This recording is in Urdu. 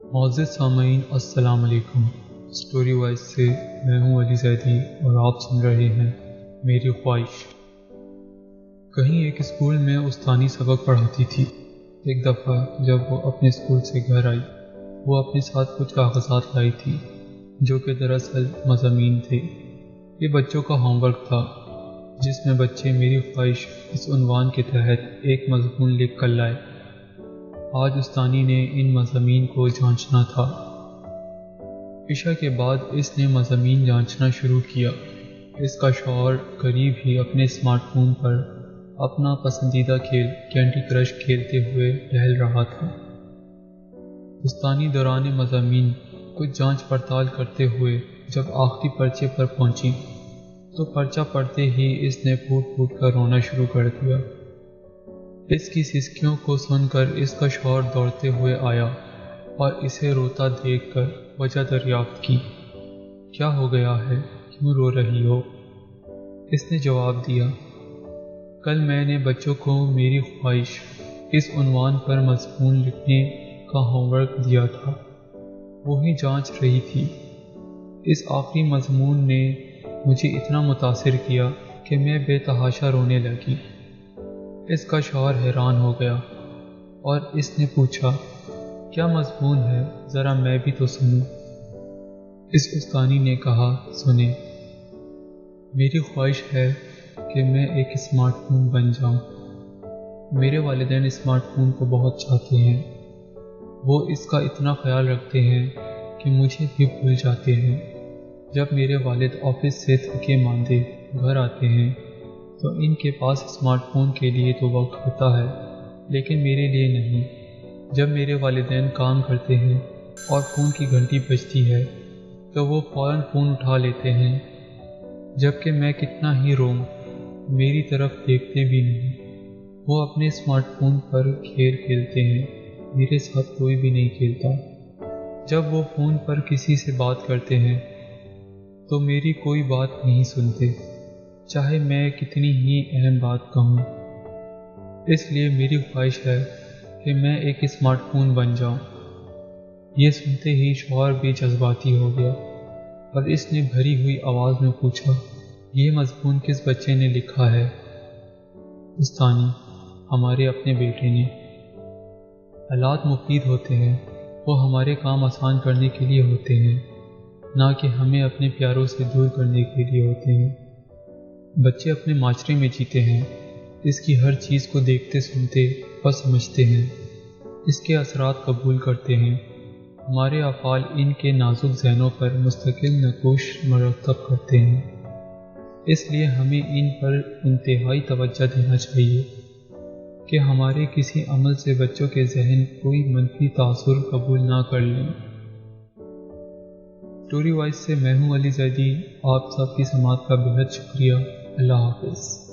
معزز سامعین السلام علیکم۔ اسٹوری وائز سے میں ہوں علی زیدی اور آپ سن رہے ہیں میری خواہش۔ کہیں ایک اسکول میں استانی سبق پڑھاتی تھی۔ ایک دفعہ جب وہ اپنے اسکول سے گھر آئی، وہ اپنے ساتھ کچھ کاغذات لائی تھی جو کہ دراصل مضامین تھے۔ یہ بچوں کا ہوم ورک تھا جس میں بچے میری خواہش اس عنوان کے تحت ایک مضمون لکھ کر لائے۔ آج استانی نے ان مضامین کو جانچنا تھا۔ عشاء کے بعد اس نے مضامین جانچنا شروع کیا۔ اس کا شوہر قریب ہی اپنے اسمارٹ فون پر اپنا پسندیدہ کھیل کینڈی کرش کھیلتے ہوئے ٹہل رہا تھا۔ استانی دوران مضامین کچھ جانچ پڑتال کرتے ہوئے جب آخری پرچے پر پہنچی تو پرچہ پڑھتے ہی اس نے پھوٹ پھوٹ کر رونا شروع کر دیا۔ اس کی سسکیوں کو سن کر اس کا شوہر دوڑتے ہوئے آیا اور اسے روتا دیکھ کر وجہ دریافت کی۔ کیا ہو گیا ہے؟ کیوں رو رہی ہو؟ اس نے جواب دیا، کل میں نے بچوں کو میری خواہش اس عنوان پر مضمون لکھنے کا ہوم ورک دیا تھا، وہی جانچ رہی تھی۔ اس آخری مضمون نے مجھے اتنا متاثر کیا کہ میں بے تحاشا رونے لگی۔ اس کا شوہر حیران ہو گیا اور اس نے پوچھا، کیا مضمون ہے؟ ذرا میں بھی تو سنوں۔ اس استانی نے کہا، سنیں، میری خواہش ہے کہ میں ایک اسمارٹ فون بن جاؤں۔ میرے والدین اسمارٹ فون کو بہت چاہتے ہیں۔ وہ اس کا اتنا خیال رکھتے ہیں کہ مجھے بھی بھول جاتے ہیں۔ جب میرے والد آفس سے تھکے ماندے گھر آتے ہیں تو ان کے پاس اسمارٹ فون کے لیے تو وقت ہوتا ہے لیکن میرے لیے نہیں۔ جب میرے والدین کام کرتے ہیں اور فون کی گھنٹی بجتی ہے تو وہ فوراً فون اٹھا لیتے ہیں، جبکہ میں کتنا ہی روؤں میری طرف دیکھتے بھی نہیں۔ وہ اپنے اسمارٹ فون پر کھیل کھیلتے ہیں، میرے ساتھ کوئی بھی نہیں کھیلتا۔ جب وہ فون پر کسی سے بات کرتے ہیں تو میری کوئی بات نہیں سنتے، چاہے میں کتنی ہی اہم بات کہوں۔ اس لیے میری خواہش ہے کہ میں ایک اسمارٹ فون بن جاؤں۔ یہ سنتے ہی شوہر بھی جذباتی ہو گیا اور اس نے بھری ہوئی آواز میں پوچھا، یہ مضمون کس بچے نے لکھا ہے؟ استانی، ہمارے اپنے بیٹے نے۔ حالات مفید ہوتے ہیں، وہ ہمارے کام آسان کرنے کے لیے ہوتے ہیں، نہ کہ ہمیں اپنے پیاروں سے دور کرنے کے لیے ہوتے ہیں۔ بچے اپنے معاشرے میں جیتے ہیں، اس کی ہر چیز کو دیکھتے سنتے اور سمجھتے ہیں، اس کے اثرات قبول کرتے ہیں۔ ہمارے افعال ان کے نازک ذہنوں پر مستقل نقوش مرتب کرتے ہیں، اس لیے ہمیں ان پر انتہائی توجہ دینا چاہیے کہ ہمارے کسی عمل سے بچوں کے ذہن کوئی منفی تاثر قبول نہ کر لیں۔ اسٹوری وائز سے میں ہوں علی زیدی، آپ سب کی سماعت کا بہت شکریہ۔ اللہ حافظ۔